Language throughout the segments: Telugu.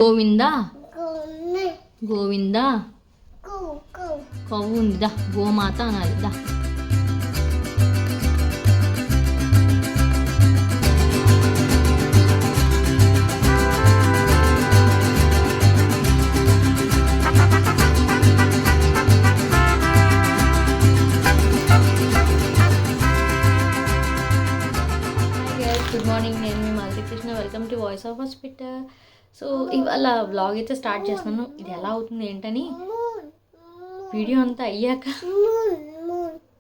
గోవిందా గోవిందా కొవ్వు ఉంది దా గోమాత అనాలి దా. గుడ్ మార్నింగ్, నేను మీ Madhuri Krishna. Welcome to voice of Vasapitta. So ఇవాళ వ్లాగ్ అయితే స్టార్ట్ చేస్తున్నాను. ఇది ఎలా అవుతుంది ఏంటని వీడియో అంతా అయ్యాక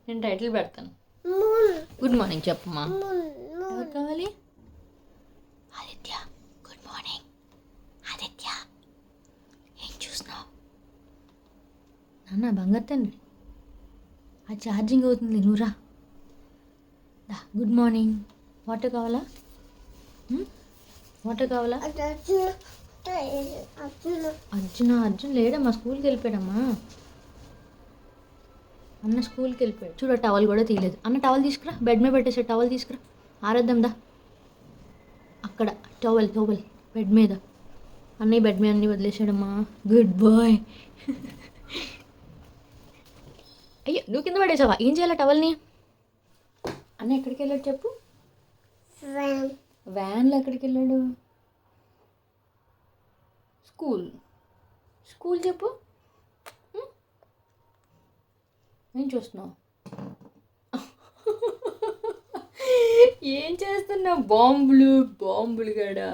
నేను టైటిల్ పెడతాను. గుడ్ మార్నింగ్ చెప్పమ్మా. ఎవరు కావాలి? ఆదిత్య. Good morning Aditya. ఏం చూస్తున్నావు నాన్న? బంగారు తండ్రి, ఆ ఛార్జింగ్ అవుతుంది, నువ్వురా. Good morning. వాటర్ కావాలా? వాటర్ కావాలా? అర్జున్ లేడమ్మా, స్కూల్కి వెళ్ళిపోయాడమ్మా. అన్న స్కూల్కి వెళ్ళిపోయాడు. చూడ టవల్ కూడా తీయలేదు. అన్న టవల్ తీసుకురా, బెడ్ మీద పెట్టేసాడు. టవల్ తీసుకురా, ఆరేద్దాం దా. అక్కడ టవల్ బెడ్ మీద. అన్నయ్య బెడ్ మీద అన్నీ వదిలేసాడమ్మా. Good bye. అయ్యో, నువ్వు కింద పడేసావా? ఏం చేయాలి టవల్ని? అన్న ఎక్కడికి వెళ్ళాడు చెప్పు? వ్యాన్లో ఎక్కడికి వెళ్ళాడు? స్కూల్ చెప్పు. ఏం చూస్తున్నావు? ఏం చేస్తున్నావు? బాంబులు గడా.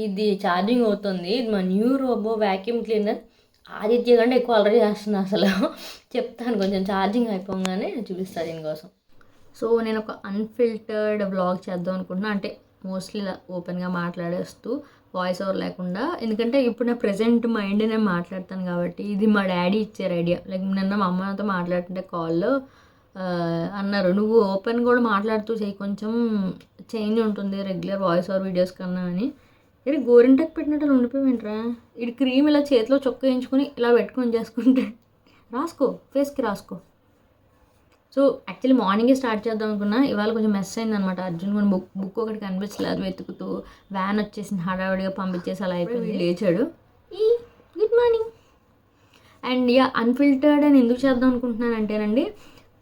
ఇది ఛార్జింగ్ అవుతుంది. ఇది మా new robo vacuum cleaner. Aditya కంటే ఎక్కువ అలరీ చేస్తుంది అసలు. చెప్తాను, కొంచెం ఛార్జింగ్ అయిపోగానే చూపిస్తాను దీనికోసం. సో నేను ఒక అన్ఫిల్టర్డ్ వ్లాగ్ చేద్దాం అనుకుంటున్నా. అంటే మోస్ట్లీ ఇలా ఓపెన్గా మాట్లాడేస్తూ వాయిస్ ఓవర్ లేకుండా. ఎందుకంటే ఇప్పుడు నా ప్రజెంట్ మైండ్ నేను మాట్లాడతాను కాబట్టి. ఇది మా డాడీ ఇచ్చారు ఐడియా. లైక్ నిన్న మా అమ్మతో మాట్లాడుతుంటే కాల్లో అన్నారు, నువ్వు ఓపెన్ కూడా మాట్లాడుతూ చేయి, కొంచెం చేంజ్ ఉంటుంది రెగ్యులర్ వాయిస్ ఓవర్ వీడియోస్ కన్నా అని. ఇది గోరింటకు పెట్టినట్టు ఉండిపోయింట్రా. ఇది క్రీమ్ ఇలా చేతిలో చొక్క వేయించుకొని ఇలా పెట్టుకొని చేసుకుంటే రాసుకో, ఫేస్కి రాసుకో. సో యాక్చువల్లీ మార్నింగే స్టార్ట్ చేద్దాం అనుకున్నా. ఇవాళ కొంచెం మెస్ అయిందనమాట. అర్జున్ కొన్ని బుక్ ఒకటి కనిపించలేదు, వెతుకుతూ వ్యాన్ వచ్చేసింది, హడావిడిగా పంపించేసి అలా అయిపోయింది. లేచాడు. Good morning. అండ్ అన్ఫిల్టర్డ్ అని ఎందుకు చేద్దాం అనుకుంటున్నానంటేనండి,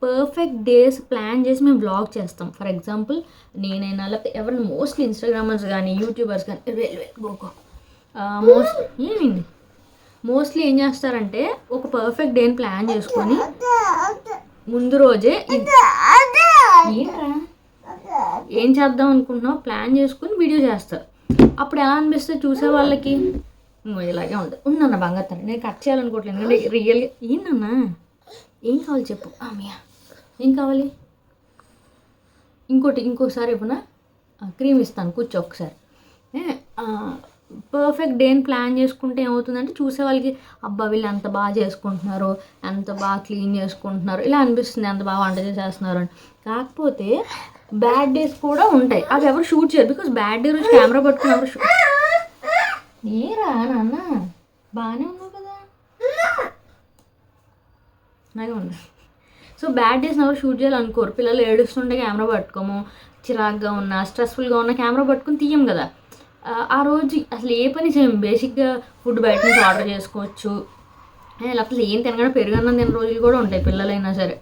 పర్ఫెక్ట్ డేస్ ప్లాన్ చేసి మేము బ్లాగ్ చేస్తాం. ఫర్ ఎగ్జాంపుల్ నేనైనా లేకపోతే ఎవరైనా మోస్ట్లీ ఇన్స్టాగ్రామర్స్ కానీ యూట్యూబర్స్ కానీ ఏమైంది మోస్ట్లీ ఏం చేస్తారంటే ఒక పర్ఫెక్ట్ డేని ప్లాన్ చేసుకొని ముందు రోజే ఏం చేద్దాం అనుకుంటున్నావు ప్లాన్ చేసుకుని వీడియో చేస్తారు. అప్పుడు ఎలా అనిపిస్తుంది చూసే వాళ్ళకి? ఇలాగే ఉందన్న బంగారు. నేను కట్ చేయాలనుకోవట్లేదు, ఎందుకంటే రియల్గా. ఏంటన్నా ఏం కావాలి చెప్పు? అమ్మయ్య, ఏం కావాలి? ఇంకోసారి ఇవ్వనా? క్రీమ్ ఇస్తాను, కూర్చో ఒకసారి. పర్ఫెక్ట్ డేని ప్లాన్ చేసుకుంటే ఏమవుతుందంటే చూసే వాళ్ళకి, అబ్బా వీళ్ళు ఎంత బాగా చేసుకుంటున్నారు, ఎంత బాగా క్లీన్ చేసుకుంటున్నారు, ఇలా అనిపిస్తుంది, ఎంత బాగా వంట చేసేస్తున్నారు అని. కాకపోతే బ్యాడ్ డేస్ కూడా ఉంటాయి. అవి ఎవరు షూట్ చేయరు. బికాజ్ బ్యాడ్ డే రోజు కెమెరా పట్టుకుని ఎవరు షూట్. ఏరా నాన్న, బాగానే ఉన్నావు కదా, అలాగే ఉంది. సో బ్యాడ్ డేస్ ఎవరు షూట్ చేయాలనుకోరు. పిల్లలు ఏడుస్తుంటే కెమెరా పట్టుకోము, చిరాగ్గా ఉన్నా స్ట్రెస్ఫుల్గా ఉన్న కెమెరా పట్టుకుని తీయం కదా. ఆ రోజు అసలు ఏ పని చేయం. బేసిక్గా ఫుడ్ బయట నుంచి ఆర్డర్ చేసుకోవచ్చు, లేకపోతే ఏం తినకుండా పెరుగన్నం తిన రోజులు కూడా ఉంటాయి పిల్లలైనా సరే.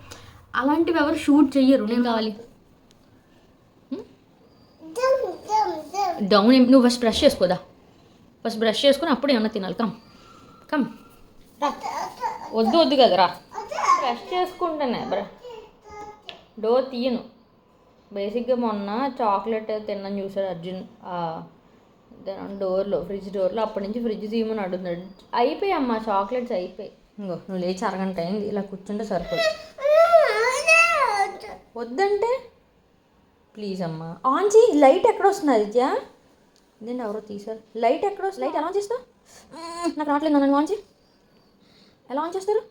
అలాంటివి ఎవరు షూట్ చెయ్యరు. నేను కావాలి డౌన్. నువ్వు ఫస్ట్ బ్రష్ చేసుకోదా, ఫస్ట్ బ్రష్ చేసుకుని అప్పుడు ఏమన్నా తినాలి. కమ్ వద్దు కదరా, బ్రష్ చేసుకుంటానే డోర్ తీయను. బేసిక్గా మొన్న చాక్లెట్ తిన్నాను చూసాడు అర్జున్ డోర్లో, ఫ్రిడ్జ్ డోర్లో. అప్పటి నుంచి ఫ్రిడ్జ్ తీయమని అడుగుతున్నాడు. అయిపోయాయి అమ్మా చాక్లెట్స్, అయిపోయి. ఇంకో నువ్వు లేచి అరగంట అయింది, ఇలా కూర్చుంటే సరిపోదు. వద్దంటే ప్లీజ్ అమ్మా. ఆన్ చేయి. లైట్ ఎక్కడ వస్తుంది ఆదిత్య? ఇదేంటి ఎవరో తీసారు. లైట్ ఎక్కడ వస్తుంది? లైట్ ఎలా ఆన్ చేస్తా? నాకు రావట్లేదు. నన్ను ఆన్ చేయి. ఎలా ఆన్ చేస్తారు?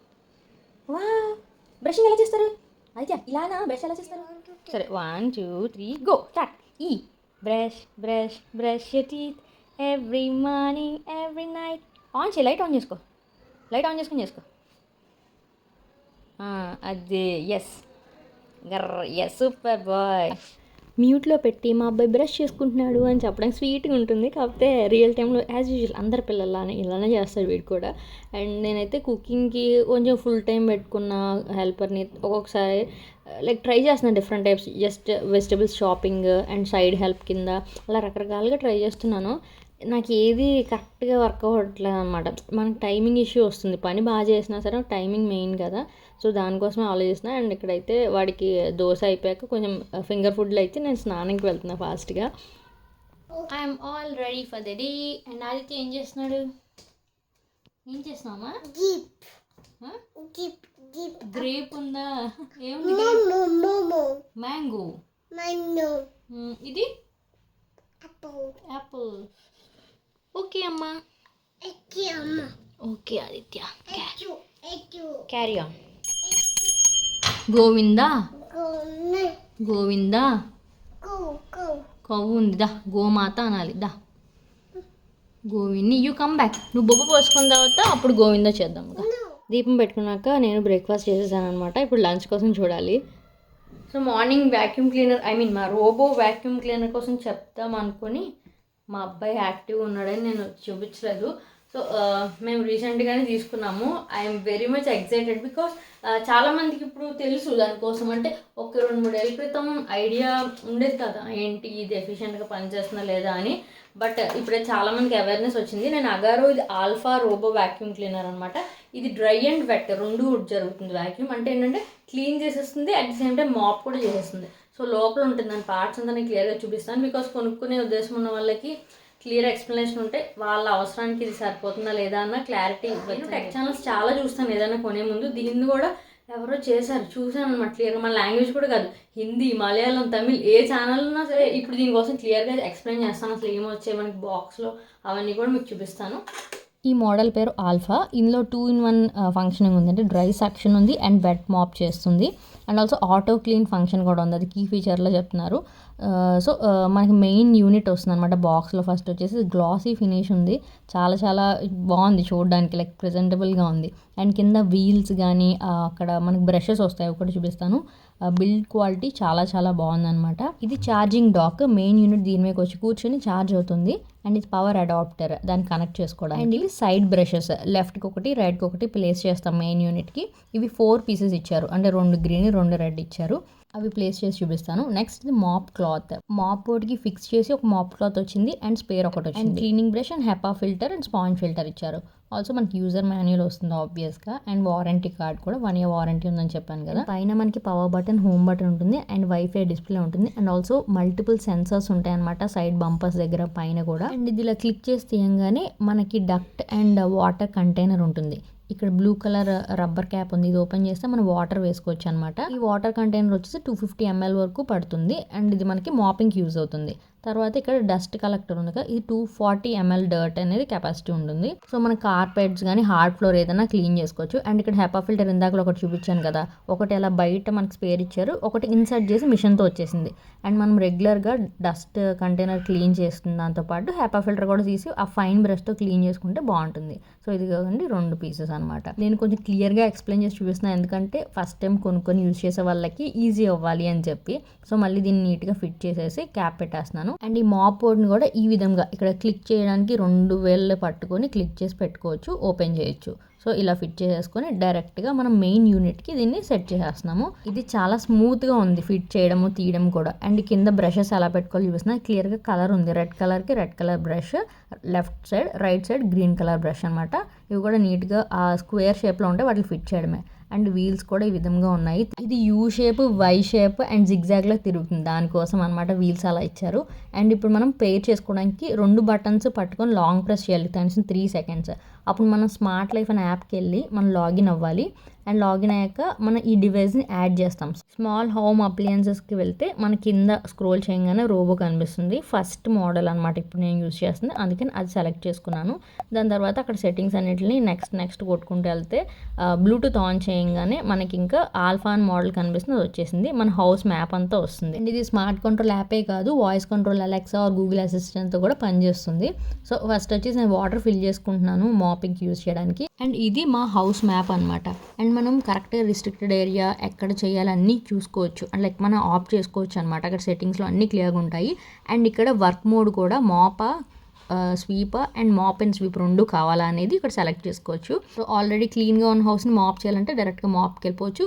వా, బ్రషింగ్ ఎలా చేస్తారు ఆదిత్య? ఇలానా బ్రష్ ఎలా చేస్తారు? సరే 1 2 3 go start. Brush your teeth every morning, every night. On చేయి, లైట్ ఆన్ చేసుకో. లైట్ ఆన్ చేసుకొని చేసుకో. అదే ఎస్ సూపర్ బాయ్. మ్యూట్లో పెట్టి మా అబ్బాయి బ్రష్ చేసుకుంటున్నాడు అని చెప్పడానికి స్వీట్గా ఉంటుంది. కాకపోతే రియల్ టైంలో యాజ్ యూజువల్ అందరి పిల్లలానే ఇలానే చేస్తాడు వీడు కూడా. అండ్ నేనైతే కుకింగ్కి కొంచెం ఫుల్ టైం పెట్టుకున్న హెల్పర్ని ఒక్కొక్కసారి లైక్ ట్రై చేస్తున్నాను different types, just vegetables shopping and side help కింద అలా రకరకాలుగా ట్రై చేస్తున్నాను. నాకు ఏది కరెక్ట్గా వర్క్ అవ్వట్లేదు అనమాట. మనకి టైమింగ్ ఇష్యూ వస్తుంది. పని బాగా చేసినా సరే టైమింగ్ మెయిన్ కదా. సో దానికోసమే ఆలోచిస్తున్నా. అండ్ ఇక్కడైతే వాడికి దోశ అయిపోయాక కొంచెం ఫింగర్ ఫుడ్లు అయితే నేను స్నానంకి వెళ్తున్నా ఫాస్ట్గా. I'm all ready for the day. And Aditya ఏం చేస్తున్నాడు? ఏం చేస్తున్నామా? గ్రేప్ ఉందా? ఏముంది? మ్యాంగో. ఇది యాపిల్. ఓకే అమ్మా. Okay Aditya, carry on. Govinda Govinda. కవ్వు ఉంది, దా గోమాత అనాలి. దా గోవింది. You come back. నువ్వు బొబ్బ పోసుకున్న తర్వాత అప్పుడు గోవిందా చేద్దాం. దీపం పెట్టుకున్నాక నేను బ్రేక్ఫాస్ట్ చేసేసాను అనమాట. ఇప్పుడు లంచ్ కోసం చూడాలి. సో మార్నింగ్ వ్యాక్యూమ్ క్లీనర్, మా రోబో వ్యాక్యూమ్ క్లీనర్ కోసం చెప్తాం అనుకుని మా అబ్బాయి యాక్టివ్గా ఉన్నాడని నేను చూపించలేదు. సో మేము రీసెంట్గానే తీసుకున్నాము. I'm very much excited because చాలామందికి ఇప్పుడు తెలుసు దానికోసం. అంటే ఒక 2-3 ఏళ్ళ క్రితం ఐడియా ఉండేది కదా, ఏంటి ఇది ఎఫిషియెంట్గా పనిచేస్తుందా లేదా అని. బట్ ఇప్పుడే చాలామందికి అవేర్నెస్ వచ్చింది. నేను అగారో, ఇది ఆల్ఫా రోబో వ్యాక్యూమ్ క్లీనర్ అనమాట. ఇది డ్రై అండ్ వెట్ రెండు జరుగుతుంది వ్యాక్యూమ్. అంటే ఏంటంటే క్లీన్ చేసేస్తుంది, at the same time mop కూడా చేసేస్తుంది. సో లోపల ఉంటుంది దాని పార్ట్స్ అంతా నేను క్లియర్గా చూపిస్తాను. బికాస్ కొనుక్కునే ఉద్దేశం ఉన్న వాళ్ళకి క్లియర్ ఎక్స్ప్లెనేషన్ ఉంటే వాళ్ళ అవసరానికి ఇది సరిపోతుందా లేదా అన్న క్లారిటీ ఇవ్వచ్చు. టెక్ ఛానల్స్ చాలా చూస్తాను ఏదైనా కొనే ముందు. దీన్ని కూడా ఎవరో చేశారు, చూసాను అనమాట క్లియర్గా. మన లాంగ్వేజ్ కూడా కాదు, హిందీ, మలయాళం, తమిళ్ ఏ ఛానల్ ఉన్నా సరే ఇప్పుడు దీనికోసం క్లియర్గా ఎక్స్ప్లెయిన్ చేస్తాను. అసలు ఏమొచ్చాయి మనకి బాక్స్లో అవన్నీ కూడా మీకు చూపిస్తాను. ఈ మోడల్ పేరు ఆల్ఫా. ఇందులో 2-in-1 ఫంక్షనింగ్ ఉంది. అంటే డ్రై సక్షన్ ఉంది అండ్ వెట్ మాప్ చేస్తుంది. And also auto clean function కూడా ఉంది. అది కీ ఫీచర్లో చెప్తున్నారు. సో మనకి మెయిన్ యూనిట్ వస్తుంది అనమాట బాక్స్లో. ఫస్ట్ వచ్చేసి గ్లాసీ ఫినిష్ ఉంది, చాలా చాలా బాగుంది చూడడానికి, లైక్ ప్రెజెంటబుల్గా ఉంది. అండ్ కింద వీల్స్ కానీ అక్కడ మనకి బ్రషెస్ వస్తాయి, ఒకటి చూపిస్తాను. బిల్డ్ క్వాలిటీ చాలా చాలా బాగుందన్నమాట. ఇది ఛార్జింగ్ డాక్. మెయిన్ యూనిట్ దీని మీద వచ్చి కూర్చొని ఛార్జ్ అవుతుంది. అండ్ ఇది పవర్ అడాప్టర్, దాన్ని కనెక్ట్ చేసుకోవడానికి. అండ్ ఇవి సైడ్ బ్రషెస్, లెఫ్ట్కి ఒకటి రైట్కి ఒకటి ప్లేస్ చేస్తాం మెయిన్ యూనిట్కి. ఇవి 4 పీసెస్ ఇచ్చారు, అంటే 2 గ్రీన్ 2 రెడ్ ఇచ్చారు. అవి ప్లేస్ చేసి చూపిస్తాను. నెక్స్ట్ ఇది మాప్ క్లాత్. మాప్ బోర్డ్కి ఫిక్స్ చేసి ఒక మాప్ క్లాత్ వచ్చింది అండ్ స్పేర్ ఒకటి వచ్చింది. And cleaning brush and HEPA filter and sponge filter ఇచ్చారు. ఆల్సో మనకి యూజర్ మాన్యువల్ వస్తుంది ఆబ్వియస్గా. అండ్ వారంటీ కార్డ్ కూడా 1 year వారంటీ ఉందని చెప్పాను కదా. పైన మనకి పవర్ బటన్, హోమ్ బటన్ ఉంటుంది అండ్ వైఫై డిస్ప్లే ఉంటుంది. అండ్ ఆల్సో మల్టిపుల్ సెన్సర్స్ ఉంటాయి అనమాట సైడ్ బంపర్స్ దగ్గర పైన కూడా. అండ్ ఇది ఇలా క్లిక్ చేసి తీయంగానే మనకి డక్ట్ అండ్ వాటర్ కంటైనర్ ఉంటుంది. ఇక్కడ బ్లూ కలర్ రబ్బర్ క్యాప్ ఉంది. ఇది ఓపెన్ చేస్తే మనం వాటర్ వేసుకోవచ్చు అనమాట. ఈ వాటర్ కంటైనర్ వచ్చేసి 250 ml వరకు పడుతుంది. అండ్ ఇది మనకి మాపింగ్కి యూజ్ అవుతుంది. తర్వాత ఇక్కడ డస్ట్ కలెక్టర్ ఉంది కదా, ఇది 240 ml డర్ట్ అనేది కెపాసిటీ ఉంటుంది. సో మన కార్పెట్స్ కానీ హార్డ్ ఫ్లోర్ ఏదైనా క్లీన్ చేసుకోవచ్చు. అండ్ ఇక్కడ హెపా ఫిల్టర్ ఇందాక ఒకటి చూపించాను కదా, ఒకటి అలా బయట మనకి స్పేర్ ఇచ్చారు, ఒకటి ఇన్సర్ట్ చేసి మిషన్తో వచ్చేసింది. అండ్ మనం రెగ్యులర్గా డస్ట్ కంటైనర్ క్లీన్ చేస్తుంది దాంతోపాటు హెపా ఫిల్టర్ కూడా తీసి ఆ ఫైన్ బ్రష్తో క్లీన్ చేసుకుంటే బాగుంటుంది. సో ఇది కాదండి 2 పీసెస్ అనమాట. నేను కొంచెం క్లియర్గా ఎక్స్ప్లెయిన్ చేసి చూపిస్తున్నాను, ఎందుకంటే ఫస్ట్ టైం కొనుక్కొని యూజ్ చేసే వాళ్ళకి ఈజీ అవ్వాలి అని చెప్పి. సో మళ్ళీ దీన్ని నీట్గా ఫిట్ చేసేసి క్యాప్ పెట్టేస్తున్నాను. అండ్ ఈ మాప్ బోర్డ్ని కూడా ఈ విధంగా ఇక్కడ క్లిక్ చేయడానికి 2 వేళ్ళు పట్టుకొని క్లిక్ చేసి పెట్టుకోవచ్చు, ఓపెన్ చేయొచ్చు. సో ఇలా ఫిట్ చేసేసుకొని డైరెక్ట్గా మనం మెయిన్ యూనిట్కి దీన్ని సెట్ చేసేస్తున్నాము. ఇది చాలా స్మూత్గా ఉంది ఫిట్ చేయడము తీయడం కూడా. అండ్ కింద బ్రషెస్ ఎలా పెట్టుకోవాలి చూపిస్తున్నా. క్లియర్గా కలర్ ఉంది, రెడ్ కలర్కి red colour brush, left side right side green colour brush అనమాట. ఇవి కూడా నీట్గా ఆ స్క్వేర్ షేప్లో ఉంటే వాటిని ఫిట్ చేయడమే. అండ్ వీల్స్ కూడా ఈ విధంగా ఉన్నాయి. ఇది U shape, Y shape and జిగ్జాగ్లో తిరుగుతుంది, దానికోసం అనమాట వీల్స్ అలా ఇచ్చారు. అండ్ ఇప్పుడు మనం పేర్ చేసుకోవడానికి 2 బటన్స్ పట్టుకొని లాంగ్ ప్రెస్ చేయాలి కనీసం 3 seconds. అప్పుడు మనం స్మార్ట్ లైఫ్ అనే యాప్కి వెళ్ళి మనం లాగిన్ అవ్వాలి. అండ్ లాగిన్ అయ్యాక మనం ఈ డివైస్ని యాడ్ చేస్తాం. స్మాల్ హోమ్ అప్లయన్సెస్కి వెళ్తే మన కింద స్క్రోల్ చేయగానే రోబో కనిపిస్తుంది. ఫస్ట్ మోడల్ అనమాట ఇప్పుడు నేను యూజ్ చేస్తుంది, అందుకని అది సెలెక్ట్ చేసుకున్నాను. దాని తర్వాత అక్కడ సెట్టింగ్స్ అన్నిటిని నెక్స్ట్ కొట్టుకుంటూ వెళ్తే బ్లూటూత్ ఆన్ చేయగానే మనకి ఇంకా ఆల్ఫా అని మోడల్ కనిపిస్తుంది, అది వచ్చేసింది. మన హౌస్ మ్యాప్ అంతా వస్తుంది. అండ్ ఇది స్మార్ట్ కంట్రోల్ యాపే కాదు, voice control Alexa or Google అసిస్టెంట్తో కూడా పనిచేస్తుంది. సో ఫస్ట్ వచ్చేసి నేను వాటర్ ఫిల్ చేసుకుంటున్నాను మాపింగ్కి యూజ్ చేయడానికి. అండ్ ఇది మా హౌస్ మ్యాప్ అనమాట. అండ్ మనం కరెక్ట్గా రిస్ట్రిక్టెడ్ ఏరియా ఎక్కడ చేయాలి అన్నీ చూసుకోవచ్చు. అండ్ లైక్ మనం ఆఫ్ చేసుకోవచ్చు అనమాట. అక్కడ సెట్టింగ్స్లో అన్నీ క్లియర్గా ఉంటాయి. అండ్ ఇక్కడ వర్క్ మోడ్ కూడా sweep and mop and sweep 2 కావాలా అనేది ఇక్కడ సెలెక్ట్ చేసుకోవచ్చు. సో ఆల్రెడీ క్లీన్గా ఉన్న హౌస్ని మాప్ చేయాలంటే డైరెక్ట్గా మాప్కి వెళ్ళిపోవచ్చు.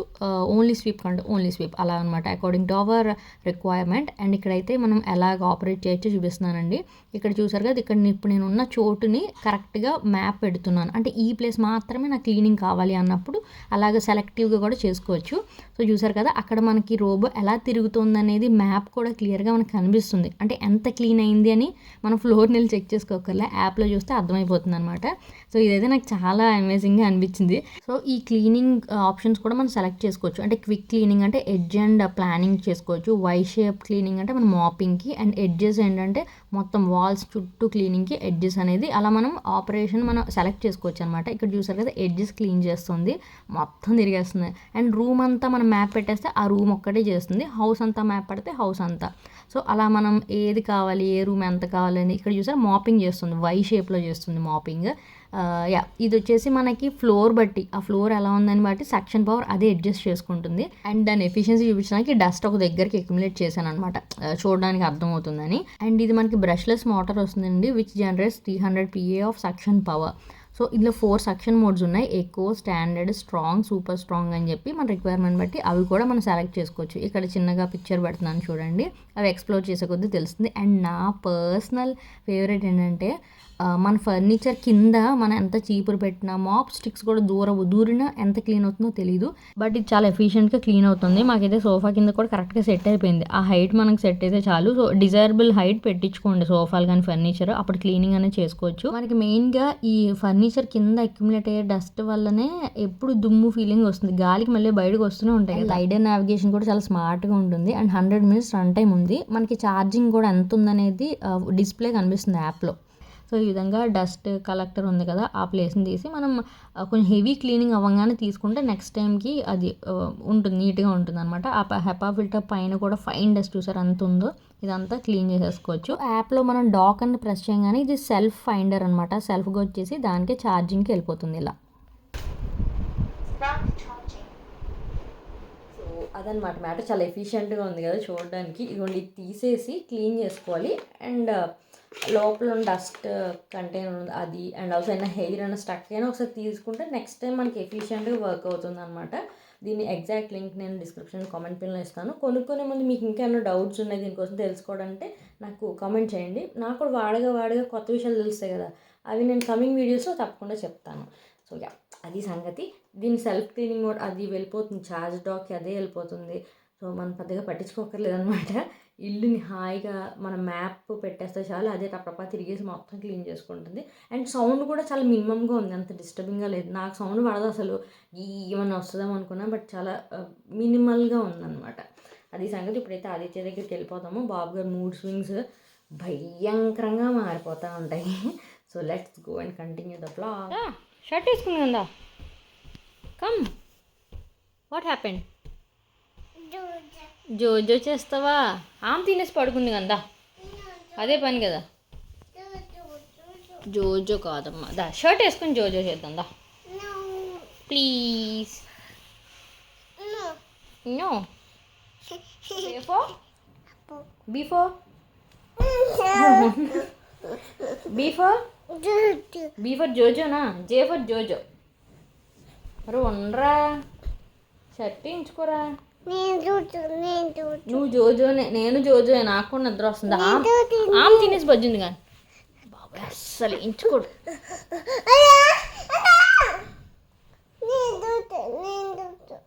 ఓన్లీ స్వీప్ కంటే ఓన్లీ స్వీప్ అలా అనమాట, according to our requirement. And ఇక్కడైతే మనం ఎలాగ ఆపరేట్ చేయొచ్చో చూపిస్తున్నానండి. ఇక్కడ చూసారు కదా, ఇక్కడ ఇప్పుడు నేను ఉన్న చోటుని కరెక్ట్గా మ్యాప్ పెడుతున్నాను. అంటే ఈ ప్లేస్ మాత్రమే నాకు క్లీనింగ్ కావాలి అన్నప్పుడు అలాగ సెలెక్టివ్గా కూడా చేసుకోవచ్చు. సో చూసారు కదా, అక్కడ మనకి రోబో ఎలా తిరుగుతుంది అనేది మ్యాప్ కూడా క్లియర్గా మనకు కనిపిస్తుంది. అంటే ఎంత క్లీన్ అయింది అని మనం ఫ్లోర్ నెల చెక్ చేసుకోకర్లే, యాప్లో చూస్తే అర్థమైపోతుంది అనమాట. సో ఇదైతే నాకు చాలా అమేజింగ్గా అనిపించింది. సో ఈ క్లీనింగ్ ఆప్షన్స్ కూడా మనం సెలెక్ట్ చేసుకోవచ్చు. అంటే క్విక్ క్లీనింగ్ అంటే ఎడ్జ్ అండ్ ప్లానింగ్ చేసుకోవచ్చు. వై షేప్ క్లీనింగ్ అంటే మనం మాపింగ్కి, అండ్ ఎడ్జెస్ ఏంటంటే మొత్తం వాల్స్ చుట్టూ క్లీనింగ్కి ఎడ్జెస్ అనేది అలా మనం ఆపరేషన్ మనం సెలెక్ట్ చేసుకోవచ్చు అనమాట. ఇక్కడ చూసారు కదా, ఎడ్జెస్ క్లీన్ చేస్తుంది, మొత్తం తిరిగేస్తుంది. అండ్ రూమ్ అంతా మనం మ్యాప్ పెట్టేస్తే ఆ రూమ్ ఒక్కటే చేస్తుంది. హౌస్ అంతా మ్యాప్ పెడితే హౌస్ అంతా. సో అలా మనం ఏది కావాలి, ఏ రూమ్ ఎంత కావాలని ఇక్కడ చూసారు మాపింగ్ చేస్తుంది, వై షేప్లో చేస్తుంది మాపింగ్. ఇది వచ్చేసి మనకి ఫ్లోర్ బట్టి, ఆ ఫ్లోర్ ఎలా ఉందని బట్టి సక్షన్ పవర్ అదే అడ్జస్ట్ చేసుకుంటుంది. అండ్ దాని ఎఫిషియన్సీ చూపించడానికి డస్ట్ ఒక దగ్గరికి అక్యుములేట్ చేశాను అనమాట, చూడడానికి అర్థమవుతుందని. అండ్ ఇది మనకి బ్రష్లెస్ మోటార్ వస్తుందండి, which generates 300 PA of suction power. So ఇందులో 4 సక్షన్ మోడ్స్ ఉన్నాయి, eco, standard, strong, super strong అని చెప్పి మన రిక్వైర్మెంట్ బట్టి అవి కూడా మనం సెలెక్ట్ చేసుకోవచ్చు. ఇక్కడ చిన్నగా పిక్చర్ పెడుతున్నాను చూడండి, అవి ఎక్స్ప్లోర్ చేసే కొద్దీ తెలుస్తుంది. అండ్ నా పర్సనల్ ఫేవరెట్ ఏంటంటే మన ఫర్నిచర్ కింద మనం ఎంత చీపురు పెట్టినా, మాప్ స్టిక్స్ కూడా దూరినా ఎంత క్లీన్ అవుతుందో తెలియదు, బట్ ఇది చాలా ఎఫిషియెంట్గా క్లీన్ అవుతుంది. మాకైతే సోఫా కింద కూడా కరెక్ట్గా సెట్ అయిపోయింది. ఆ హైట్ మనకు సెట్ అయితే చాలు. సో డిజైరబుల్ హైట్ పెట్టించుకోండి సోఫాలు కానీ ఫర్నిచర్, అప్పుడు క్లీనింగ్ అనేది చేసుకోవచ్చు. మనకి మెయిన్గా ఈ ఫర్నిచర్ కింద అక్యుములేట్ అయ్యే డస్ట్ వల్లనే ఎప్పుడు దుమ్ము ఫీలింగ్ వస్తుంది, గాలికి మళ్ళీ బయటకు వస్తూనే ఉంటాయి. లైడర్ నావిగేషన్ కూడా చాలా స్మార్ట్గా ఉంటుంది. అండ్ 100 minutes రన్ టైం ఉంది. మనకి ఛార్జింగ్ కూడా ఎంత ఉందనేది డిస్ప్లే కనిపిస్తుంది యాప్లో. సో ఈ విధంగా డస్ట్ కలెక్టర్ ఉంది కదా, ఆ ప్లేస్ని తీసి మనం కొంచెం హెవీ క్లీనింగ్ అవ్వగానే తీసుకుంటే నెక్స్ట్ టైంకి అది ఉంటుంది, నీట్గా ఉంటుంది అనమాట. ఆ హెపా ఫిల్టర్ పైన కూడా ఫైన్ డస్ట్ చూసారు ఎంత ఉందో, ఇదంతా క్లీన్ చేసేసుకోవచ్చు. యాప్లో మనం డాక్ అని ప్రెస్ చేయగానే ఇది సెల్ఫ్ ఫైండర్ అనమాట, సెల్ఫ్గా వచ్చేసి దానికి ఛార్జింగ్కి వెళ్ళిపోతుంది ఇలా. సో అదనమాట మ్యాటర్, చాలా ఎఫిషియెంట్గా ఉంది కదా చూడడానికి. ఇదిగోండి, ఇది తీసేసి క్లీన్ చేసుకోవాలి. అండ్ లోపల ఉన్న డస్ట్ కంటైనర్ ఉంది అది, అండ్ ఆల్సో అయినా హెయిర్ అయినా స్టక్ అయినా ఒకసారి తీసుకుంటే నెక్స్ట్ టైం మనకి ఎఫిషియెంట్గా వర్క్ అవుతుంది అనమాట. దీని ఎగ్జాక్ట్ లింక్ నేను డిస్క్రిప్షన్ కామెంట్ పిన్లో ఇస్తాను. కొనుక్కునే ముందు మీకు ఇంకా ఏమైనా డౌట్స్ ఉన్నాయి దీనికోసం తెలుసుకోవడానికి నాకు కామెంట్ చేయండి. నాకు కూడా వాడగా కొత్త విషయాలు తెలుస్తాయి కదా, అవి నేను కమింగ్ వీడియోస్లో తప్పకుండా చెప్తాను. సో అది సంగతి. దీని సెల్ఫ్ క్లీనింగ్ కూడా అది వెళ్ళిపోతుంది, ఛార్జ్ డాక్కి అదే వెళ్ళిపోతుంది. సో మనం పెద్దగా పట్టించుకోకర్లేదనమాట. ఇల్లుని హాయిగా మన మ్యాప్ పెట్టేస్తే చాలు, అదే తప్ప తిరిగేసి మొత్తం క్లీన్ చేసుకుంటుంది. అండ్ సౌండ్ కూడా చాలా మినిమంగా ఉంది, అంత డిస్టర్బింగ్గా లేదు. నాకు సౌండ్ పడదు అసలు, ఏమన్నా వస్తుందేమో అనుకున్నా, బట్ చాలా మినిమల్గా ఉందన్నమాట. అది సంగతి. ఇప్పుడైతే ఆదిత్య దగ్గరికి వెళ్ళిపోతాము. బాబు గారు మూడ్ స్వింగ్స్ భయంకరంగా మారిపోతూ ఉంటాయి. So let's go and continue the vlog. Shirt వేసుకుందా? Come, what happened? జోజో చేస్తావా? ఆమె తినేసి పడుకుంది కదా, అదే పని కదా. జోజో కాదమ్మా, దా షర్ట్ వేసుకుని జోజో చేద్దాం దా ప్లీజ్. నో, బిఫోర్ జోజోనా, జే ఫర్ జోజో. అరే ఉండరా, షర్ట్ వేయించుకోరా. నువ్వు జోజోనే, నేను జోజోనే, నాకు కూడా నిద్ర వస్తుంది. ఆమె తినేసి బజ్జింది కానీ బాబాయ్ అస్సలు ఎంచుకోడు.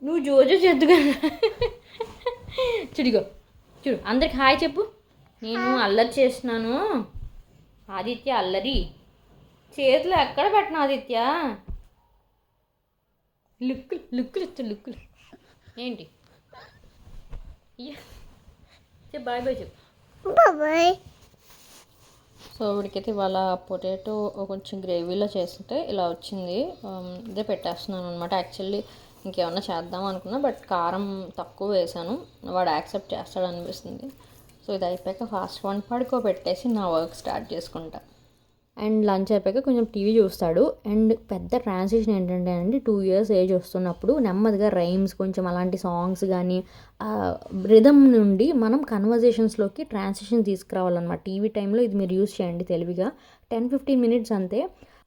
నువ్వు జోజో చేద్దు కదా. చూడు అందరికి హాయ్ చెప్పు. నేను అల్లరి చేస్తున్నాను ఆదిత్య, అల్లరి చేతులు ఎక్కడ పెట్టిన ఆదిత్య. లుక్కులు ఏంటి? బాయ్ బాయ్ చెప్పు. బాయ్. సో ఇప్పటికైతే ఇవాళ పొటాటో కొంచెం గ్రేవీలో చేస్తుంటే ఇలా వచ్చింది. ఇదే పెట్టేస్తున్నాను అనమాట. యాక్చువల్లీ ఇంకేమన్నా చేద్దాం అనుకున్నా, బట్ కారం తక్కువ వేసాను, వాడు యాక్సెప్ట్ చేస్తాడు అనిపిస్తుంది. సో ఇది అయిపోయాక ఫాస్ట్ వన్ పడుకోబెట్టేసి నా వర్క్ స్టార్ట్ చేసుకుంటా. అండ్ లంచ్ అయిపోయాక కొంచెం టీవీ చూస్తాడు. అండ్ పెద్ద ట్రాన్సిషన్ ఏంటంటే అండి 2 years ఏజ్ వస్తున్నప్పుడు నెమ్మదిగా రైమ్స్ కొంచెం అలాంటి సాంగ్స్ కానీ రిథమ్ నుండి మనం కన్వర్జేషన్స్లోకి ట్రాన్సిషన్ తీసుకురావాలన్నమాట. టీవీ టైంలో ఇది మీరు యూస్ చేయండి తెలివిగా. 10-15 minutes అంతే.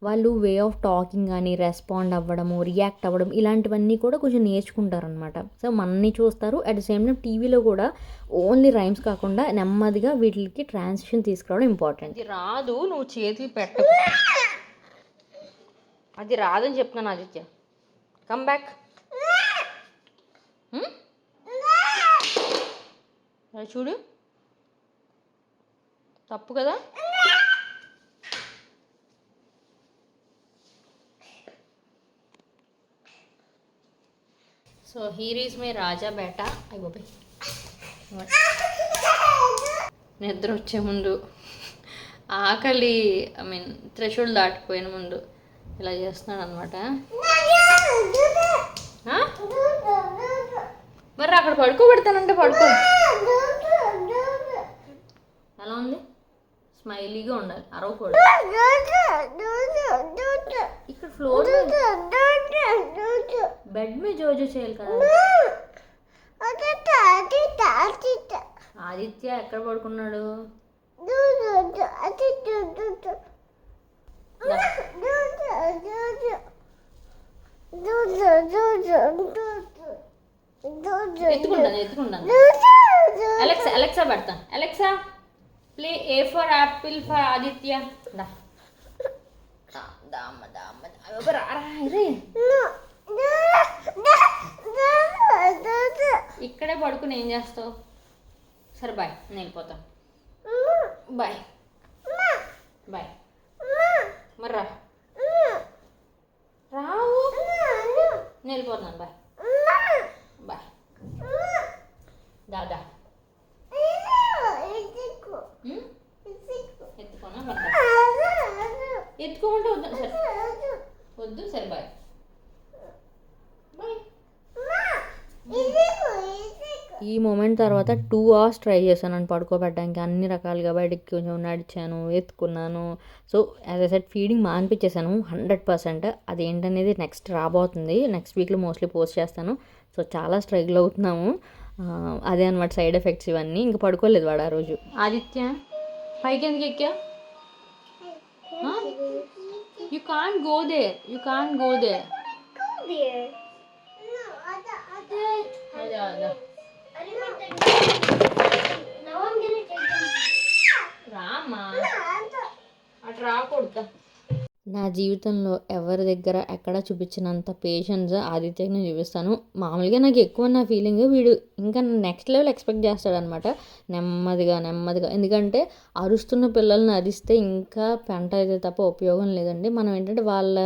వాళ్ళు వే ఆఫ్ టాకింగ్ కానీ రెస్పాండ్ అవ్వడము, రియాక్ట్ అవ్వడం ఇలాంటివన్నీ కూడా కొంచెం నేర్చుకుంటారనమాట. సో మనని చూస్తారు. అట్ ద సేమ్ టైం టీవీలో కూడా ఓన్లీ రైమ్స్ కాకుండా నెమ్మదిగా వీటికి ట్రాన్సిషన్ తీసుకురావడం ఇంపార్టెంట్. ఇది రాదు, నువ్వు చేతులు పెట్టకు. అది రాదని చెప్తున్నాను ఆదిత్య. Come back. చూడు తప్పు కదా. సో హీర్ ఈజ్ మై రాజా బేటా. అయిపోయి నిద్ర వచ్చే ముందు ఆకలి థ్రెషోల్డ్ దాటిపోయిన ముందు ఇలా చేస్తున్నాడు అనమాట. మరి అక్కడ పడుకోబెడతానంటే పడుకో. ఎలా ఉంది? స్మైలీగా ఉండాలి, అరవకూడదు. ఇక్కడ ఫ్లోర్ బెడ్ మీద జోజో చేయాలి కదా. ఆదిత్య ఎక్కడ పడుకున్నాడు? ఎత్తుకుంటాను. అలెక్సా అలెక్సా పెడతాను. Alexa play A for apple for Aditya. ఇక్కడే పడుకుని ఏం చేస్తావు? సరే బాయ్, నేను వెళ్ళిపోతాను. Bye bye. మరి రావు, నేను వెళ్ళిపోతున్నాను. Bye bye. దాదా ఎత్తుకోనా? ఎత్తుకోమంటే వద్దు. సరే వద్దు. సరే బాయ్ బాయ్. ఈ మూమెంట్ తర్వాత 2 hours ట్రై చేశాను నన్ను పడుకోబెట్టడానికి. అన్ని రకాలుగా బయటికి కొంచెం నడిచాను, ఎత్తుకున్నాను. So as I said feeding మానిపించేసాను 100%. అదేంటనేది నెక్స్ట్ రాబోతుంది. నెక్స్ట్ వీక్లో మోస్ట్లీ పోస్ట్ చేస్తాను. సో చాలా స్ట్రగుల్ అవుతున్నాము. అదే అనమాట సైడ్ ఎఫెక్ట్స్ ఇవన్నీ. ఇంకా పడుకోలేదు వాడు ఆ రోజు. ఆదిత్య పైకి ఎందుకు ఎక్కా? You can't go there. You can't go there. రామ్మా, అటు రాకూడదు. నా జీవితంలో ఎవరి దగ్గర ఎక్కడ చూపించినంత పేషెన్స్ ఆదిత్యకి నేను చూపిస్తాను. మామూలుగా నాకు ఎక్కువ నా ఫీలింగ్ వీడు ఇంకా నెక్స్ట్ లెవెల్ ఎక్స్పెక్ట్ చేస్తాడనమాట. నెమ్మదిగా నెమ్మదిగా. ఎందుకంటే అరుస్తున్న పిల్లల్ని అరిస్తే ఇంకా పెంట అయితే తప్ప ఉపయోగం లేదండి. మనం ఏంటంటే వాళ్ళ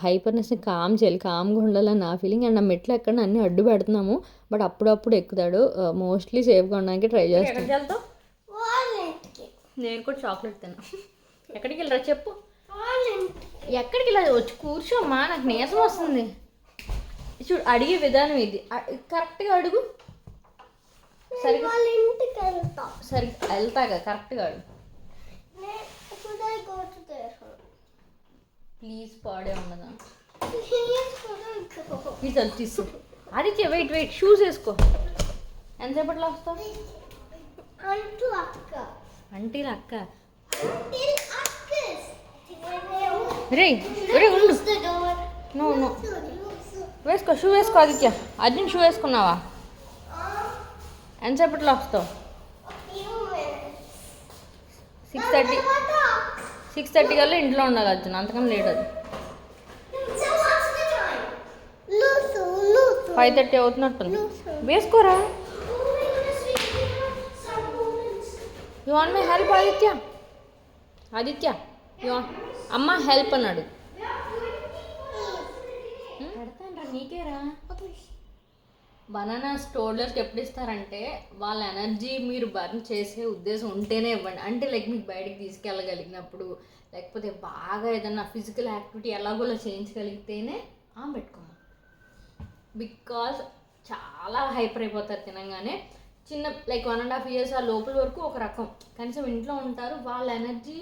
హైపర్నెస్ని కామ్ చేయాలి. కామ్గా ఉండాలని నా ఫీలింగ్. అండ్ ఆ మెట్లు ఎక్కడ అన్నీ అడ్డు పెడుతున్నాము. బట్ అప్పుడప్పుడు ఎక్కుతాడు. మోస్ట్లీ సేఫ్గా ఉండడానికి ట్రై చేస్తాను. నేను కూడా చాక్లెట్ తిన్నా. ఎక్కడికి వెళ్ళరా చెప్పు? ఎక్కడికి ఇలా వచ్చి కూర్చోమ్మా, నాకు నీరసం వస్తుంది. చూడు అడిగే విధానం ఇది. కరెక్ట్గా అడుగు. సరిగ్గా వెళ్తాగా కరెక్ట్గా అడుగు. ప్లీజ్ పాడే ఉండదా? ప్లీజ్ అది తీసు. ఆదిత్య వెయిట్ వెయిట్, షూస్ వేసుకో. ఎంతసేపట్లో వస్తావు? అంటీల అక్క రే రే ఉండు. నో నో వేసుకో, షూ వేసుకో. ఆదిత్య అర్జున్ షూ వేసుకున్నావా? ఎంతసేపట్లో వస్తావు? 6:30 కల్లా ఇంట్లో ఉండాలి అర్జున్. అంతకన్నా లేట్. అది 5:30 అవుతున్నట్టుంది. వేసుకోరా. You want my help Aditya? Aditya you want అమ్మ హెల్ప్ అన్నాడు. పెడతాను రా, నీకేరా. బనానా స్టోర్లర్స్కి ఎప్పుడు ఇస్తారంటే వాళ్ళ ఎనర్జీ మీరు బర్న్ చేసే ఉద్దేశం ఉంటేనే ఇవ్వండి. అంటే లైక్ మీకు బయటికి తీసుకెళ్ళగలిగినప్పుడు, లేకపోతే బాగా ఏదన్నా ఫిజికల్ యాక్టివిటీ ఎలాగోలా చేయించగలిగితేనే పెట్టుకోమా. బికాజ్ చాలా హైపర్ అయిపోతారు తినగానే. చిన్న లైక్ 1.5 years ఆ లోపల వరకు ఒక రకం కనీసం ఇంట్లో ఉంటారు. వాళ్ళ ఎనర్జీ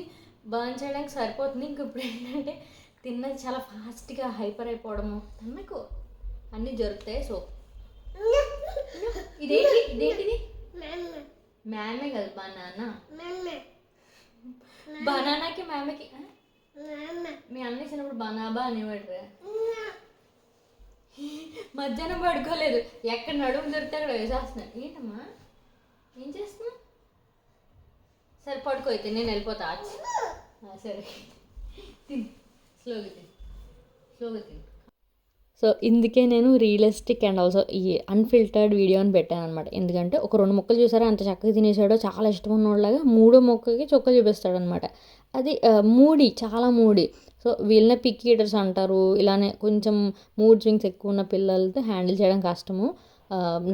బర్న్ చేయడానికి సరిపోతుంది. ఇంక ఇప్పుడు ఏంటంటే తిన్నది చాలా ఫాస్ట్గా హైపర్ అయిపోవడము అన్నకు అన్నీ జరుగుతాయి. సో ఇదేంటిది మ్యామే కదా బనానాకి మ్యామకి మీ అన్న చిన్నప్పుడు బనాబా అనేవాడు. మధ్యాహ్నం పడుకోలేదు, ఎక్కడ నడుము దొరికితే అక్కడ వేసేస్తున్నాను. ఏంటమ్మా ఏం చేస్తున్నా? సరే పడుకో అయితే, నేను వెళ్ళిపోతా. సరే తిని స్లోగా తిని. సో ఇందుకే నేను రియలిస్టిక్ అండ్ ఆల్సో ఈ అన్ఫిల్టర్డ్ వీడియోని పెట్టాను అనమాట. ఎందుకంటే ఒక 2 ముక్కలు చూసారా అంత చక్కగా తినేసాడో, చాలా ఇష్టం ఉన్నోళ్ళగా 3వ ముక్కకి చొక్క చూపిస్తాడు అనమాట. అది చాలా మూడి. సో వీళ్ళనే పిక్ ఈటర్స్ అంటారు. ఇలానే కొంచెం మూడ్ స్వింగ్స్ ఎక్కువ ఉన్న పిల్లలతో హ్యాండిల్ చేయడం కష్టము.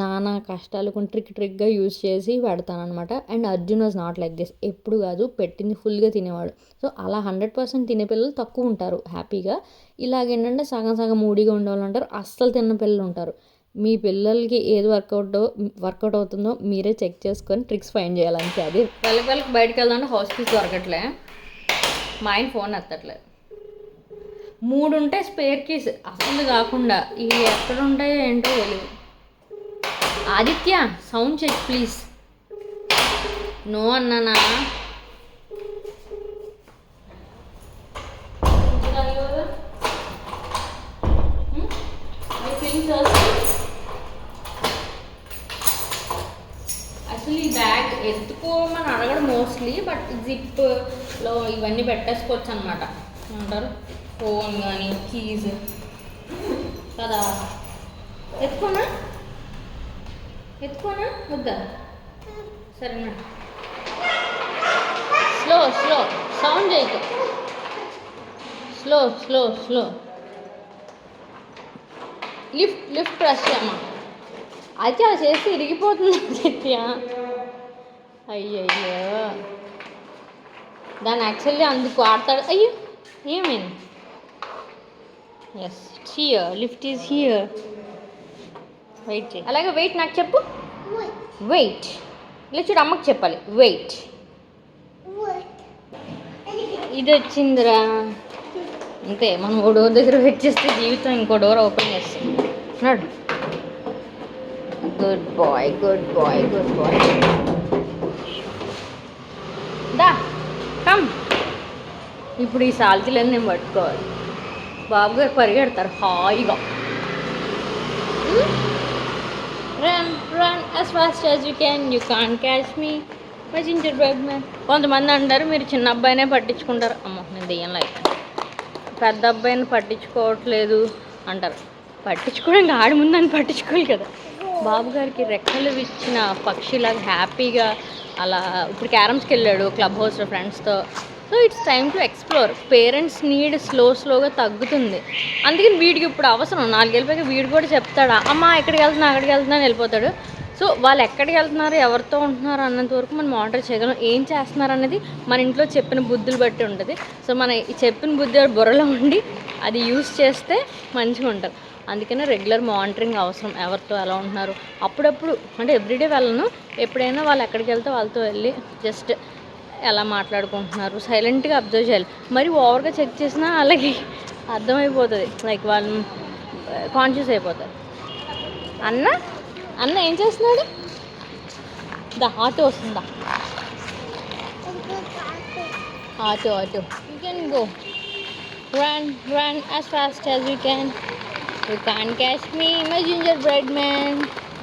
నానా కష్టాలు కొన్ని ట్రిక్గా యూజ్ చేసి పెడతాను అనమాట. And Arjun was not like this. ఎప్పుడు కాదు, పెట్టింది ఫుల్గా తినేవాడు. సో అలా 100% తినే పిల్లలు తక్కువ ఉంటారు హ్యాపీగా. ఇలాగేంటంటే సగం మూడీగా ఉండేవాళ్ళు ఉంటారు, అస్సలు తిన్న పిల్లలు ఉంటారు. మీ పిల్లలకి ఏది వర్కౌట్ అవుతుందో మీరే చెక్ చేసుకొని ట్రిక్స్ ఫైండ్ చేయాలంటే. అది వాళ్ళకి బయటకు వెళ్దామంటే హౌస్ కీస్ దొరకట్లే, మా ఆయన ఫోన్ ఎత్తట్లేదు. 3 ఉంటాయి స్పేర్ కీస్ అసలు కాకుండా, ఇవి ఎక్కడ ఉంటాయో ఏంటో తెలియదు. Aditya sound check please. No అన్నానా? అసలు ఈ బ్యాగ్ ఎత్తుకోమని అడగడం మోస్ట్లీ, బట్ జిప్లో ఇవన్నీ పెట్టేసుకోవచ్చు అనమాట. అంటారు ఫోన్ కానీ కీజ్ కదా. ఎత్తుకోనా వద్దా? సరేనా? స్లో సౌండ్ చేయకు. స్లో లిఫ్ట్ ప్రెస్ చేయమ్మా. అయితే అలా చేసి ఇరిగిపోతుంది సత్య. అయ్యయ్యో, దాన్ని యాక్చువల్లీ అందుకు వాడతాడు. అయ్యో ఏమైంది? Yes here, lift is here. Wait చేయి. అలాగే వెయిట్ నాకు చెప్పు. వెయిట్ ఇలా చూడు, అమ్మకి చెప్పాలి వెయిట్. ఇది వచ్చిందిరా అంతే. మనం ఓ డోర్ దగ్గర వెయిట్ చేస్తే జీవితం ఇంకో డోర్ ఓపెన్ చేస్తుంది. నడు. గుడ్ బాయ్ దా కమ్. ఇప్పుడు ఈ సాల్తీలన్నీ నేను పట్టుకోవాలి. బాబు గారు పరిగెడతారు హాయిగా. Run as fast as you can. You can't catch me, my gingerbread man. కొంతమంది అంటారు మీరు చిన్న అబ్బాయినే పట్టించుకుంటారు. అమ్మో నేను దెయ్యంలో అయిపోయాను. పెద్ద అబ్బాయిని పట్టించుకోవట్లేదు అంటారు. పట్టించుకోవడానికి ఆడి ముందని పట్టించుకోవాలి కదా. బాబు గారికి రెక్కలు ఇచ్చిన పక్షిలాగా హ్యాపీగా అలా ఇప్పుడు క్యారమ్స్కి వెళ్ళాడు క్లబ్ హౌస్లో ఫ్రెండ్స్తో. So it's time to explore. Parents need స్లోగా తగ్గుతుంది. అందుకని వీడికి ఇప్పుడు అవసరం. 4 ఏళ్ళపైకి వీడు కూడా చెప్తాడు, అమ్మ ఎక్కడికి వెళ్తున్నా అని వెళ్ళిపోతాడు. సో వాళ్ళు ఎక్కడికి వెళ్తున్నారు, ఎవరితో ఉంటున్నారు అన్నంత వరకు మనం మానిటర్ చేయగలం. ఏం చేస్తున్నారు అనేది మన ఇంట్లో చెప్పిన బుద్ధులు బట్టి ఉంటుంది. సో మన చెప్పిన బుద్ధి బుర్రలో ఉండి అది యూస్ చేస్తే మంచిగా ఉంటుంది. అందుకనే రెగ్యులర్ మానిటరింగ్ అవసరం. ఎవరితో ఎలా ఉంటున్నారు అప్పుడప్పుడు, అంటే ఎవ్రీడే వెళ్ళను, ఎప్పుడైనా వాళ్ళు ఎక్కడికి వెళ్తే వాళ్ళతో వెళ్ళి జస్ట్ ఎలా మాట్లాడుకుంటున్నారు సైలెంట్గా అబ్జర్వ్ చేయాలి. మరి ఓవర్గా చెక్ చేసినా అలాగే అర్థమైపోతుంది, లైక్ వాళ్ళు కాన్షియస్ అయిపోతారు. అన్న ఏం చేస్తున్నాడు? ఆటో వస్తుందా? Auto you can go. Run as fast as you can. You can't catch me, my gingerbread man.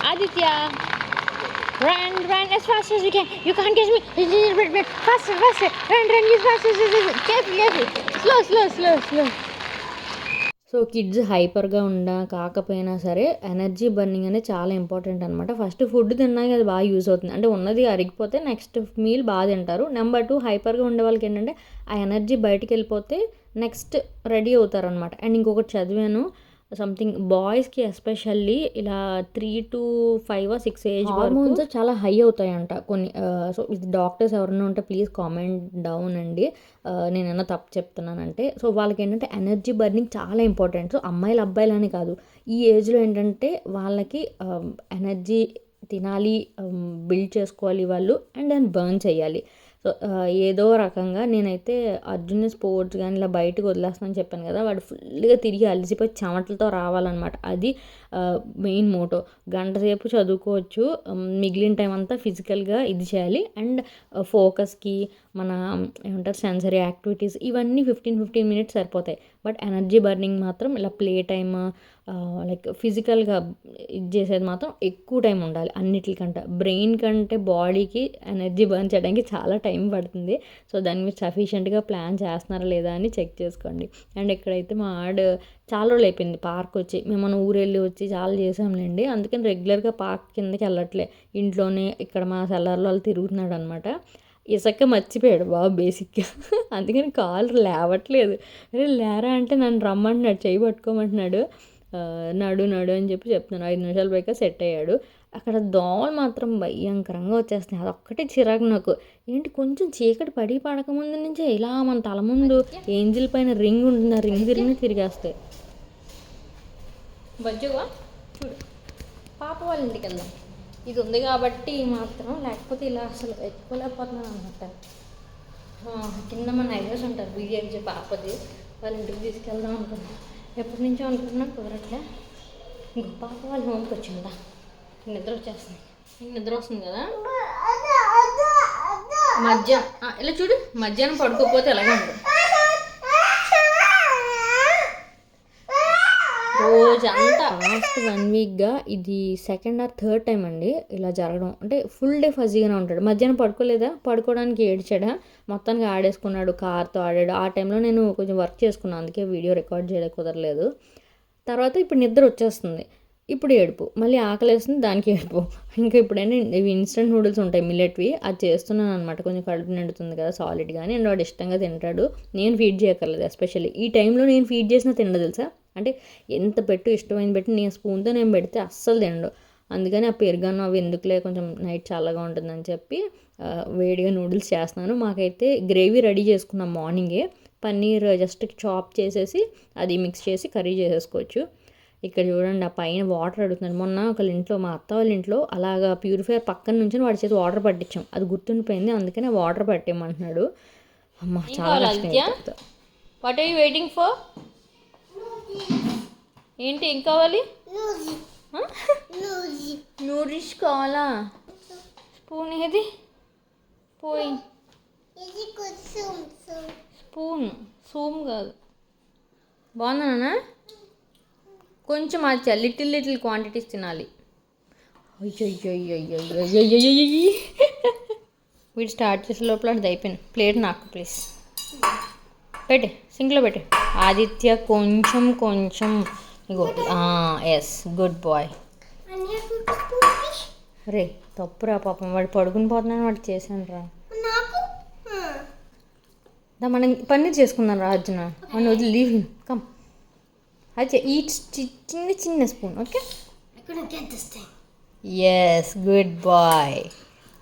Aditya, run as fast as you can. You can't catch me, my gingerbread man. Faster. Run as fast as you can. Careful. Slow. So kids హైపర్గా కాకపోయినా సరే ఎనర్జీ బర్నింగ్ అనేది చాలా ఇంపార్టెంట్ అనమాట. ఫస్ట్ ఫుడ్ తిన్నాక అది బాగా యూజ్ అవుతుంది. అంటే ఉన్నది అరిగిపోతే నెక్స్ట్ మీల్ బాగా తింటారు. నెంబర్ 2 హైపర్గా ఉండే వాళ్ళకి ఏంటంటే ఆ ఎనర్జీ బయటికి వెళ్ళిపోతే నెక్స్ట్ రెడీ అవుతారనమాట. అండ్ ఇంకొకటి చదివాను, సంథింగ్ బాయ్స్కి ఎస్పెషల్లీ ఇలా 3 to 5 or 6 ఏజ్ హార్మోన్స్ చాలా హై అవుతాయంట కొన్ని. సో ఇది డాక్టర్స్ ఎవరైనా ఉంటే ప్లీజ్ కామెంట్ డౌన్ అండి, నేనైనా తప్పు చెప్తున్నానంటే. సో వాళ్ళకి ఏంటంటే ఎనర్జీ బర్నింగ్ చాలా ఇంపార్టెంట్. సో అమ్మాయిలు అబ్బాయిలు అని కాదు, ఈ ఏజ్లో ఏంటంటే వాళ్ళకి ఎనర్జీ తినాలి, బిల్డ్ చేసుకోవాలి వాళ్ళు, అండ్ దాన్ని బర్న్ చేయాలి. సో సో ఏదో రకంగా నేనైతే అర్జున్ స్పోర్ట్స్ కానీ ఇలా బయటకు వదిలేస్తానని చెప్పాను కదా, వాడు ఫుల్గా తిరిగి అలసిపోయి చెమటలతో రావాలన్నమాట. అది మెయిన్ మోటో. గంట సేపు చదువుకోవచ్చు, మిగిలిన టైం అంతా ఫిజికల్గా ఇది చేయాలి. అండ్ ఫోకస్కి మన ఏమంటారు సెన్సరీ యాక్టివిటీస్ ఇవన్నీ 15 మినిట్స్ సరిపోతాయి. బట్ ఎనర్జీ బర్నింగ్ మాత్రం ఇలా ప్లే టైమ్ లైక్ ఫిజికల్గా ఇది చేసేది మాత్రం ఎక్కువ టైం ఉండాలి అన్నిటికంటే. బ్రెయిన్ కంటే బాడీకి ఎనర్జీ బర్న్ చేయడానికి చాలా టైం పడుతుంది. సో దాన్ని మీరు సఫిషియెంట్గా ప్లాన్ చేస్తున్నారా లేదా అని చెక్ చేసుకోండి. అండ్ ఇక్కడైతే మా చాలా రోజులు అయిపోయింది పార్క్ వచ్చి, మేము మన ఊరు వెళ్ళి వచ్చి చాలా చేసాంలేండి. అందుకని రెగ్యులర్గా పార్క్ కిందకి వెళ్ళట్లే, ఇంట్లోనే ఇక్కడ మా సెల్లర్లో వాళ్ళు తిరుగుతున్నాడు అనమాట. ఇసక్క మర్చిపోయాడు బాబు బేసిక్గా, అందుకని కాలు లేవట్లేదు. అరే లేరా అంటే నన్ను రమ్మంటున్నాడు, చేయి పట్టుకోమంటున్నాడు. నడు అని చెప్పి చెప్తున్నాను. 5 నిమిషాలు పైగా సెట్ అయ్యాడు. అక్కడ దోమలు మాత్రం భయంకరంగా వచ్చేస్తున్నాయి, అదొక్కటే చిరాకు నాకు. ఏంటి కొంచెం చీకటి పడకముందు నుంచే ఇలా మన తల ముందు ఏంజిల్ పైన రింగ్ ఉంటుంది, ఆ రింగ్ తిరిగేస్తాయి. బజ్జుగా చూడు, పాప వాళ్ళ ఇంటికి వెళ్దాం. ఇది ఉంది కాబట్టి మాత్రం, లేకపోతే ఇలా అసలు ఎత్తుకోలేకపోతున్నాను అనమాట. కింద మన ఐడియాస్ ఉంటారు బీడిఎంజే పాపది, వాళ్ళ ఇంటికి తీసుకెళ్దాం అనుకున్నాను. ఎప్పటి నుంచో అనుకున్నా కుదరట్లే. ఇంకో పాప వాళ్ళ హోమ్కి వచ్చిందా, నిద్ర వచ్చేస్తుంది. నిద్ర వస్తుంది కదా మధ్యాహ్నం, ఇలా చూడు మధ్యాహ్నం పడుకోకపోతే ఎలాగే ఉంటుంది. రోజంతా లాస్ట్ 1 వీక్గా ఇది సెకండ్ ఆర్ థర్డ్ టైం అండి ఇలా జరగడం. అంటే ఫుల్ డే ఫజీగానే ఉంటాడు. మధ్యాహ్నం పడుకోలేదా, పడుకోవడానికి ఏడ్చాడా, మొత్తానికి ఆడేసుకున్నాడు, కార్తో ఆడాడు. ఆ టైంలో నేను కొంచెం వర్క్ చేసుకున్నాను, అందుకే వీడియో రికార్డ్ చేయడం కుదరలేదు. తర్వాత ఇప్పుడు నిద్ర వచ్చేస్తుంది, ఇప్పుడు ఏడుపు, మళ్ళీ ఆకలేస్తుంది దానికి ఏడుపు. ఇంకా ఇప్పుడైనా ఇవి ఇన్స్టెంట్ నూడిల్స్ ఉంటాయి మిల్లెట్వి, అది చేస్తున్నాను అనమాట. కొంచెం కడుపు నిండుతుంది కదా సాలిడ్ కానీ, అండ్ వాడు ఇష్టంగా తింటాడు. నేను ఫీడ్ చేయక్కర్లేదు, ఎస్పెషల్లీ ఈ టైంలో నేను ఫీడ్ చేసినా తినడు తెలుసా. అంటే ఎంత ఇష్టమైన పెట్టి నేను స్పూన్తో నేను పెడితే అస్సలు తినడు. అందుకని ఆ పెరుగన్నం అవి ఎందుకులే, కొంచెం నైట్ చల్లగా ఉంటుందని చెప్పి వేడిగా నూడిల్స్ చేస్తున్నాను. మాకైతే గ్రేవీ రెడీ చేసుకున్నాం మార్నింగే, పన్నీర్ జస్ట్ చాప్ చేసేసి అది మిక్స్ చేసి కర్రీ చేసేసుకోవచ్చు. ఇక్కడ చూడండి ఆ పైన వాటర్ అడుగుతున్నాడు. మొన్న ఒకళ్ళ ఇంట్లో, మా అత్త వాళ్ళ ఇంట్లో అలాగా ప్యూరిఫైయర్ పక్కన నుంచి వాడి చేతి వాటర్ పట్టించాం, అది గుర్తుండిపోయింది, అందుకనే వాటర్ పట్టేయమంటున్నాడు. అమ్మ చాలా కష్టం. What are you waiting for? ఏంటి ఏం కావాలి? నూరిష్ కావాలా? స్పూన్ ఏది? పోయి స్పూన్ సూమ్ కాదు. బాగుందా? కొంచెం అది లిటిల్ క్వాంటిటీస్ తినాలి. వీడు స్టార్ట్ చేసే లోపల అది అయిపోయింది. ప్లేట్ నాకు ప్లీజ్ పెట్టే, సింక్లో పెట్టే. ఆదిత్య కొంచెం ఇగో. Yes good boy. రే తప్పురా పాపం, వాడు పడుకుని పోతున్నాను, వాడు చేశాను రా. మనం పన్నీర్ చేసుకున్నాను రా అర్జున, వాడిని వదిలి లీవ్ హిమ్ కమ్. అయితే ఈ చిన్న spoon okay. Yes good boy.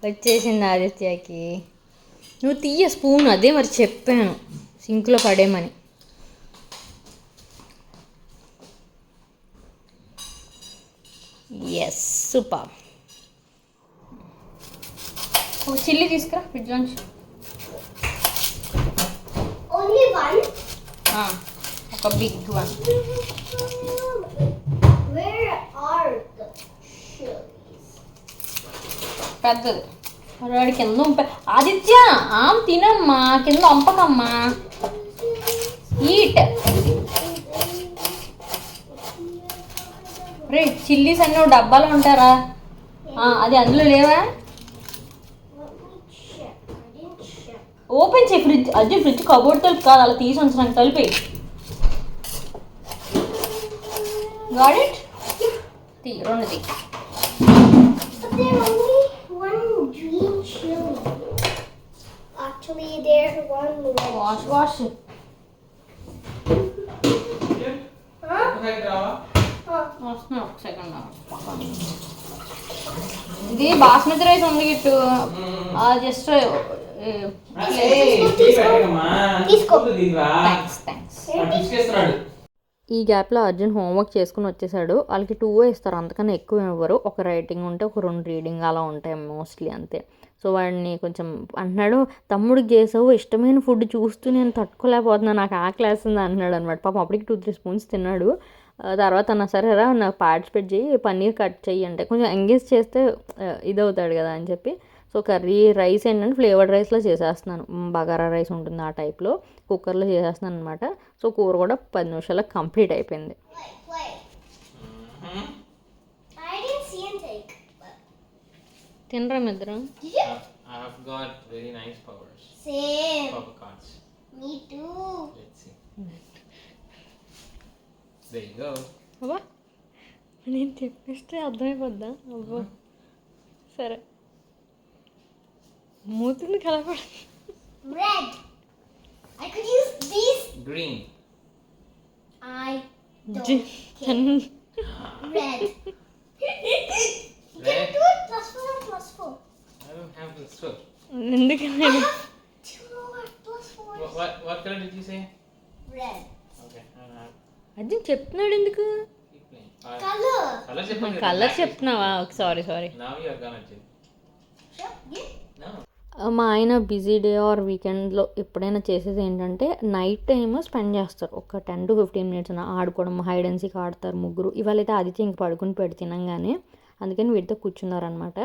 వచ్చేసింది ఆదిత్యకి. నువ్వు తీయ స్పూన్, అదే మరి చెప్పాను సింక్లో పడేమని. Yes super. ఒక చిల్లీ తీసుకురా ఫ్రిడ్జ్లోంచి. ఒక బిగ్ వన్. పెద్దది వాడి కింద ఆదిత్య తినమ్మా, కింద వంపకమ్మా. ఈట్. రే చిల్లీస్ అన్నీ డబ్బాలో ఉంటారా? అది అందులో లేవా? ఓపెన్ చేయి ఫ్రిడ్జ్. అది ఫ్రిడ్జ్ కబోర్డ్ తలుపు కాదు, అలా తీసి ఉంచడానికి తలిపి. Got it? తీ రెండు తీ. వాష్ వస్తున్నా ఒక సెకండ్. ఇది బాస్మతి రైస్ ఉంది గిట్టు, జస్ట్ ఈ గ్యాప్లో అర్జున్ హోంవర్క్ చేసుకుని వచ్చేసాడు. వాళ్ళకి 2 ఇస్తారు, అంతకన్నా ఎక్కువ ఇవ్వరు. ఒక రైటింగ్ ఉంటే ఒక 2 రీడింగ్ అలా ఉంటాయి మోస్ట్లీ అంతే. సో సో వాడిని కొంచెం అంటున్నాడు, తమ్ముడికి చేసావు ఇష్టమైన ఫుడ్ చూస్తూ నేను తట్టుకోలేకపోతున్నాను, నాకు ఆకలేస్తుంది అంటున్నాడు అనమాట. పాపం అప్పటికి 2-3 స్పూన్స్ తిన్నాడు. తర్వాత అన్న సరేరా నాకు పార్టిసిపేట్ చేయి, పన్నీర్ కట్ చెయ్యి అంటే కొంచెం ఎంగేజ్ చేస్తే ఇదవుతాడు కదా అని చెప్పి. సో కర్రీ రైస్ ఏంటంటే ఫ్లేవర్డ్ రైస్లో చేసేస్తున్నాను, బగారా రైస్ ఉంటుంది ఆ టైప్లో కుక్కర్లో చేసేస్తున్నాను అనమాట. సో కూర కూడా 10 నిమిషాలకు కంప్లీట్ అయిపోయింది. తినరా ఇద్దరు? I've got very nice powers. Same. Power cards. Me too. Let's see. There you go. అబ్బా నేను చెప్పేస్తే అర్థమైపోద్దా? అబ్బో సరే మూతిని కలపడ. Red. I could use these. Green. I don't care. Red. You can do it +4 and +4. I don't have this foot. ఎందుకని I have 2 more +4. What color did you say? Red. Okay. అది చెప్తున్నాడు ఎందుకు? Keep playing. Color. Color చెప్పండి. కలర్ చెప్తున్నావా? Sorry Now you are gonna do. Sure. Yeah. No. మా ఆయన బిజీ డే ఆర్ వీకెండ్లో ఎప్పుడైనా చేసేది ఏంటంటే నైట్ టైమ్ స్పెండ్ చేస్తారు, ఒక 10 to 15 మినిట్స్ ఆడుకోవడం, హైడ్ అండ్ సీక్ ఆడతారు ముగ్గురు. ఇవాళైతే ఆదిత్య ఇంక పడుకుని పెట్టి తినంగానే, అందుకని వీటితో కూర్చున్నారనమాట.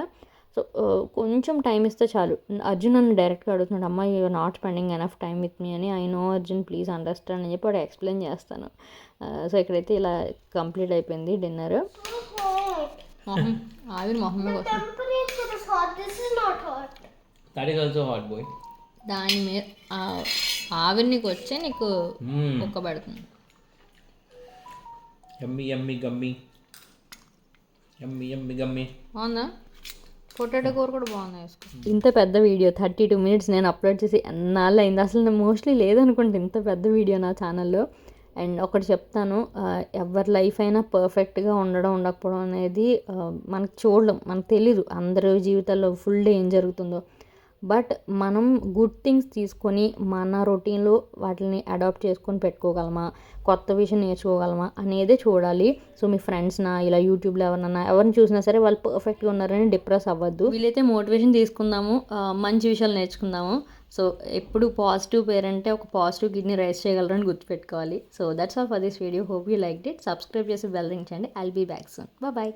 సో కొంచెం టైం ఇస్తే చాలు. అర్జున్ నన్ను డైరెక్ట్గా అడుగుతున్నాడు, అమ్మ you not spending enough time with me అని. I know Arjun please understand అని చెప్పి వాడు ఎక్స్ప్లెయిన్ చేస్తాను. సో ఇక్కడైతే ఇలా కంప్లీట్ అయిపోయింది డిన్నర్. మొహం ఆవిరి మొహమే The temperature is hot. This is not hot. That is also hot, boy. దాని మీద ఆవిరి నీకు వచ్చే నీకు ఒక్క పెడుతుంది. Yummy, yummy, gummy. Yummy, yummy, gummy. బాగుందా? పొటాటో కూర కూడా బాగుంది. వేసుకో. ఇంత పెద్ద వీడియో 32 మినిట్స్ నేను అప్లోడ్ చేసి ఎన్నాళ్ళు అయింది. అసలు నేను మోస్ట్లీ లేదనుకుంటే ఇంత పెద్ద వీడియో నా ఛానల్లో. అండ్ ఒకటి చెప్తాను, ఎవరి లైఫ్ అయినా పర్ఫెక్ట్గా ఉండడం ఉండకపోవడం అనేది మనకు చూడడం, మనకు తెలీదు అందరి జీవితాల్లో ఫుల్ డే ఏం జరుగుతుందో. బట్ మనం గుడ్ థింగ్స్ తీసుకొని మన రొటీన్లో వాటిని అడాప్ట్ చేసుకొని పెట్టుకోగలమా, కొత్త విషయం నేర్చుకోగలమా అనేదే చూడాలి. సో మీ ఫ్రెండ్స్నా ఇలా యూట్యూబ్లో ఎవరిని చూసినా సరే వాళ్ళు పర్ఫెక్ట్గా ఉన్నారని డిప్రెస్ అవ్వద్దు. వీలైతే మోటివేషన్ తీసుకుందాము, మంచి విషయాలు నేర్చుకుందాము. సో ఎప్పుడు పాజిటివ్ పేరెంటే ఒక పాజిటివ్ కిడ్నీ రైస్ చేయగలరని గుర్తుపెట్టుకోవాలి. So that's all for this video. Hope you like it. Subscribe చేసి బెల్ రింగ్ చేయండి. I'll be back soon. Bye.